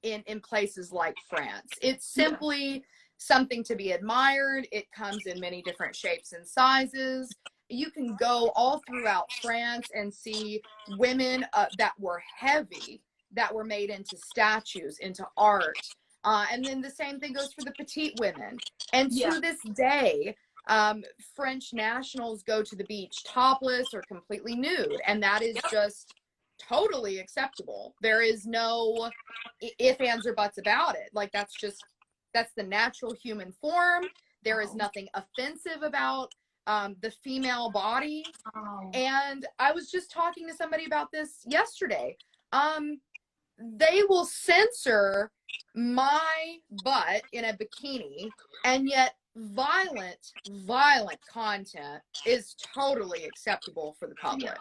Speaker 2: in places like France. It's simply something to be admired. It comes in many different shapes and sizes. You can go all throughout France and see women that were heavy, that were made into statues, into art. And then the same thing goes for the petite women. And to this day, French nationals go to the beach topless or completely nude. And that is just totally acceptable. There is no if, ands, or buts about it. Like, that's the natural human form. There is nothing offensive about the female body. And I was just talking to somebody about this yesterday. They will censor my butt in a bikini, and yet violent content is totally acceptable for the public.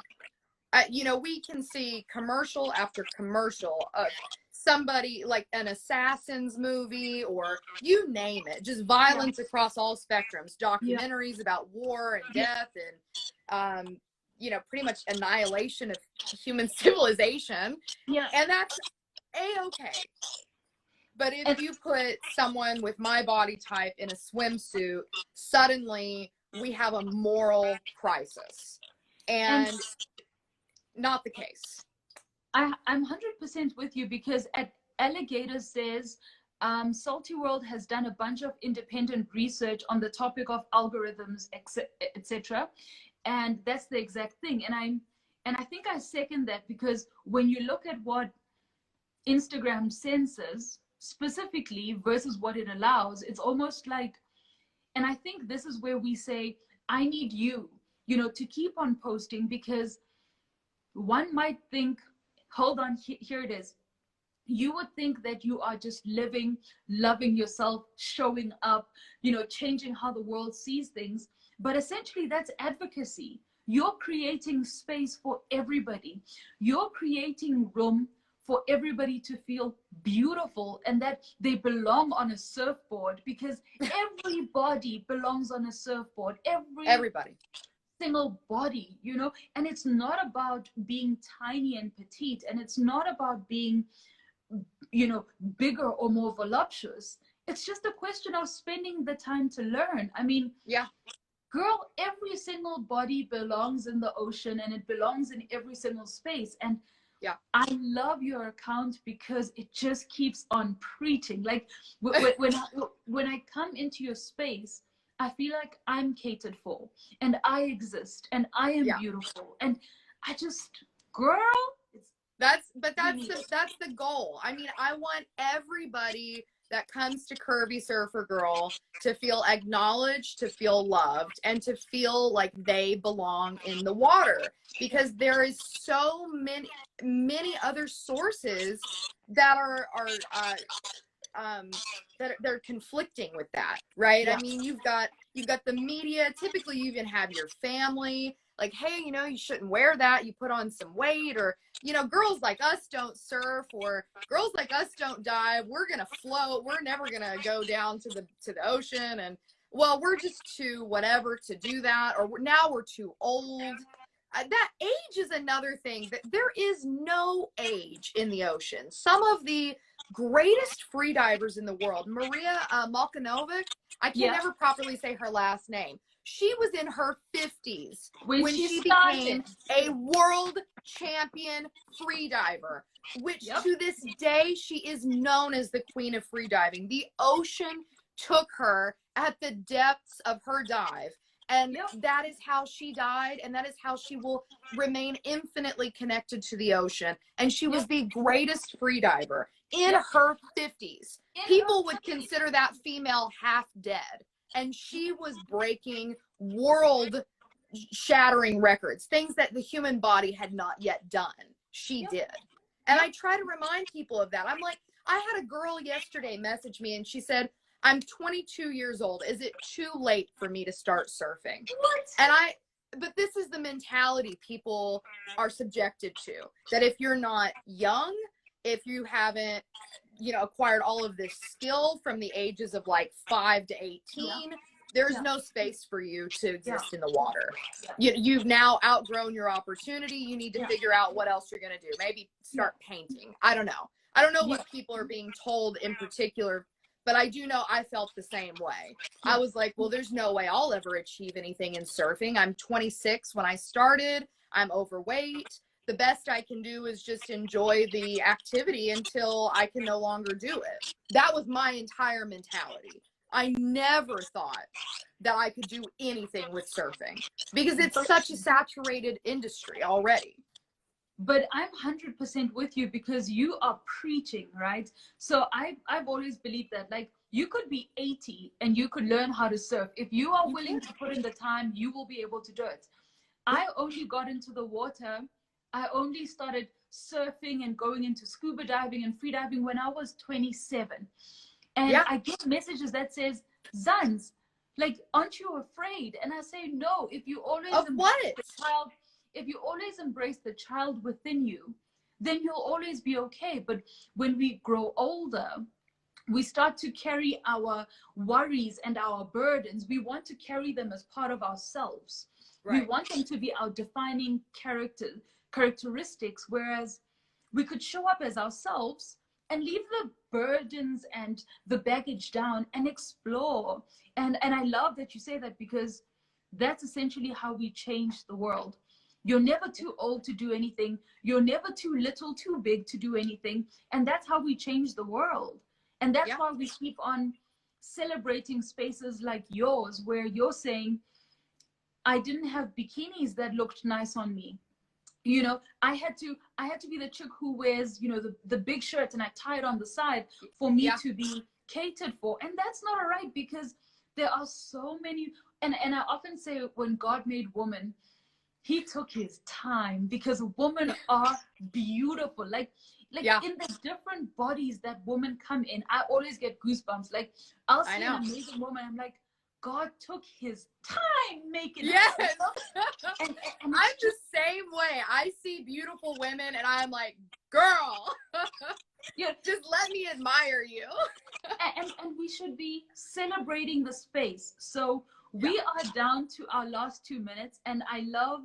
Speaker 2: You know, we can see commercial after commercial of somebody, like an assassin's movie, or you name it, just violence across all spectrums, documentaries about war and death and, you know, pretty much annihilation of human civilization. And that's A-okay. But if you put someone with my body type in a swimsuit, suddenly we have a moral crisis. And not the case.
Speaker 1: I'm 100% with you, because at Alligator says, Salty World has done a bunch of independent research on the topic of algorithms, etc. And that's the exact thing. And I think I second that, because when you look at what Instagram censors specifically versus what it allows, it's almost like, and I think this is where we say, I need you, you know, to keep on posting, because one might think, hold on, here it is. You would think that you are just living, loving yourself, showing up, you know, changing how the world sees things. But essentially that's advocacy. You're creating space for everybody. You're creating room for everybody to feel beautiful and that they belong on a surfboard, because everybody belongs on a surfboard. Everybody. Single body, you know. And it's not about being tiny and petite, and it's not about being, you know, bigger or more voluptuous. It's just a question of spending the time to learn. I mean, girl, every single body belongs in the ocean, and it belongs in every single space. And I love your account because it just keeps on preaching. Like when I come into your space, I feel like I'm catered for, and I exist, and I am beautiful, and I just, girl,
Speaker 2: that's the goal. I mean, I want everybody that comes to Curvy Surfer Girl to feel acknowledged, to feel loved, and to feel like they belong in the water, because there is so many other sources that are they're conflicting with that, right? I mean, you've got the media. Typically, you even have your family like, hey, you know, you shouldn't wear that. You put on some weight, or, you know, girls like us don't surf, or girls like us don't dive. We're gonna float. We're never gonna go down to the ocean, and well, we're just too whatever to do that, or now we're too old. That age is another thing. That there is no age in the ocean. Some of the greatest free divers in the world, Maria Malkanovic, I can never properly say her last name. She was in her 50s when she became a world champion free diver, which to this day, she is known as the queen of free diving. The ocean took her at the depths of her dive. And that is how she died, and that is how she will remain infinitely connected to the ocean. And she was the greatest free diver in her 50s. People would consider that female half dead. And she was breaking world-shattering records, things that the human body had not yet done. She did. And I try to remind people of that. I'm like, I had a girl yesterday message me, and she said, I'm 22 years old. Is it too late for me to start surfing? What? But this is the mentality people are subjected to, that if you're not young, if you haven't, you know, acquired all of this skill from the ages of like 5 to 18, there's no space for you to
Speaker 1: Yeah.
Speaker 2: exist in the water.
Speaker 1: Yeah.
Speaker 2: You've now outgrown your opportunity. You need to figure out what else you're going to do. Maybe start painting. I don't know. I don't know what people are being told in particular, but I do know I felt the same way. I was like, well, there's no way I'll ever achieve anything in surfing. I'm 26 when I started. I'm overweight. The best I can do is just enjoy the activity until I can no longer do it. That was my entire mentality. I never thought that I could do anything with surfing because it's such a saturated industry already.
Speaker 1: But I'm 100% with you because you are preaching, right? So I've always believed that, like, you could be 80 and you could learn how to surf. If you are willing to put in the time, you will be able to do it. I only got into the water. I only started surfing and going into scuba diving and free diving when I was 27. And I get messages that says, Zans, like, aren't you afraid? And I say, no, if you always if you always embrace the child within you, then you'll always be okay. But when we grow older, we start to carry our worries and our burdens. We want to carry them as part of ourselves. Right. We want them to be our defining characteristics, whereas we could show up as ourselves and leave the burdens and the baggage down and explore. And I love that you say that, because that's essentially how we change the world. You're never too old to do anything. You're never too little, too big to do anything. And that's how we change the world. And that's why we keep on celebrating spaces like yours, where you're saying, I didn't have bikinis that looked nice on me. You know, I had to be the chick who wears, you know, the big shirt and I tie it on the side for me to be catered for. And that's not all right, because there are so many, and I often say, when God made woman, he took his time, because women are beautiful. Like in the different bodies that women come in, I always get goosebumps. Like, I'll see an amazing woman, I'm like, God took his time making it. And
Speaker 2: I'm the same way. I see beautiful women and I'm like, girl, just let me admire you.
Speaker 1: and we should be celebrating the space. So we are down to our last 2 minutes, and I love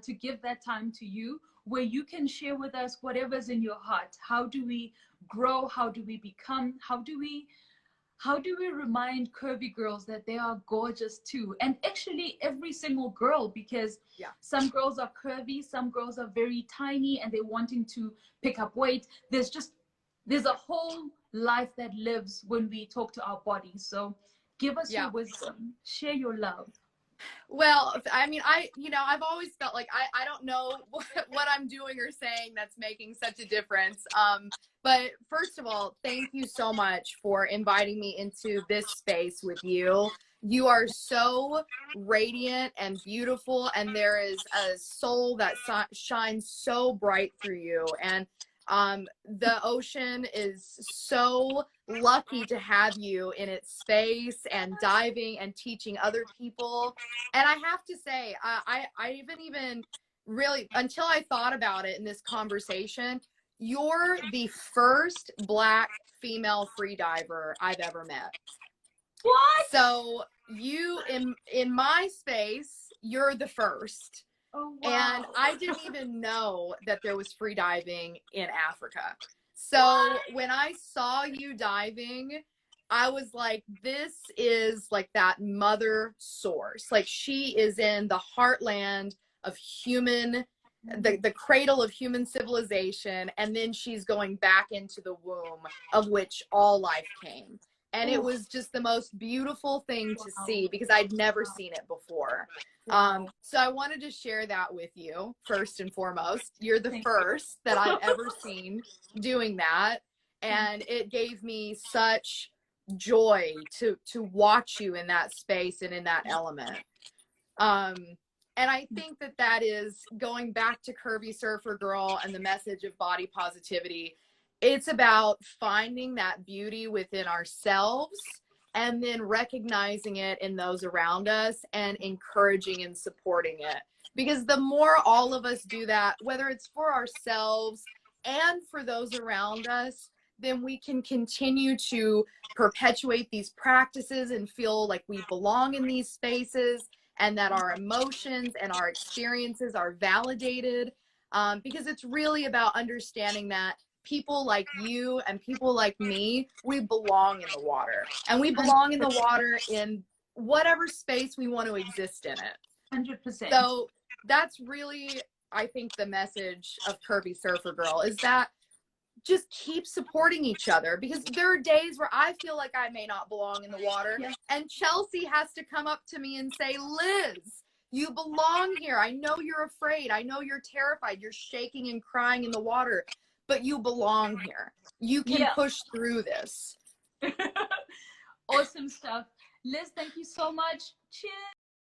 Speaker 1: to give that time to you, where you can share with us whatever's in your heart. How do we grow? How do we become? How do we remind curvy girls that they are gorgeous too? And actually every single girl, because some girls are curvy, some girls are very tiny and they're wanting to pick up weight. There's a whole life that lives when we talk to our bodies. So give us your wisdom, share your love.
Speaker 2: Well, I mean, I've always felt like I don't know what I'm doing or saying that's making such a difference. But first of all, thank you so much for inviting me into this space with you. You are so radiant and beautiful, and there is a soul that shines so bright through you. And the ocean is so lucky to have you in its space and diving and teaching other people. And I have to say, I haven't even really, until I thought about it in this conversation, you're the first Black female freediver I've ever met.
Speaker 1: What?
Speaker 2: So you, in my space, you're the first.
Speaker 1: Oh, wow.
Speaker 2: And I didn't even know that there was free diving in Africa. So when I saw you diving, I was like, this is like that mother source. Like, she is in the heartland of human, the cradle of human civilization. And then she's going back into the womb of which all life came. And it was just the most beautiful thing to see, because I'd never seen it before. So I wanted to share that with you first and foremost. You're the first that I've ever seen doing that. And it gave me such joy to watch you in that space and in that element. And I think that is going back to Curvy Surfer Girl and the message of body positivity. It's about finding that beauty within ourselves and then recognizing it in those around us and encouraging and supporting it. Because the more all of us do that, whether it's for ourselves and for those around us, then we can continue to perpetuate these practices and feel like we belong in these spaces, and that our emotions and our experiences are validated. Because it's really about understanding that people like you and people like me, we belong in the water, and we belong in the water in whatever space we want to exist in it.
Speaker 1: 100%.
Speaker 2: So that's really, I think, the message of Curvy Surfer Girl, is that just keep supporting each other, because there are days where I feel like I may not belong in the water.
Speaker 1: Yeah.
Speaker 2: And Chelsea has to come up to me and say, Liz, you belong here. I know you're afraid. I know you're terrified. You're shaking and crying in the water, but you belong here. You can push through this.
Speaker 1: Awesome stuff. Liz, thank you so much. Cheers.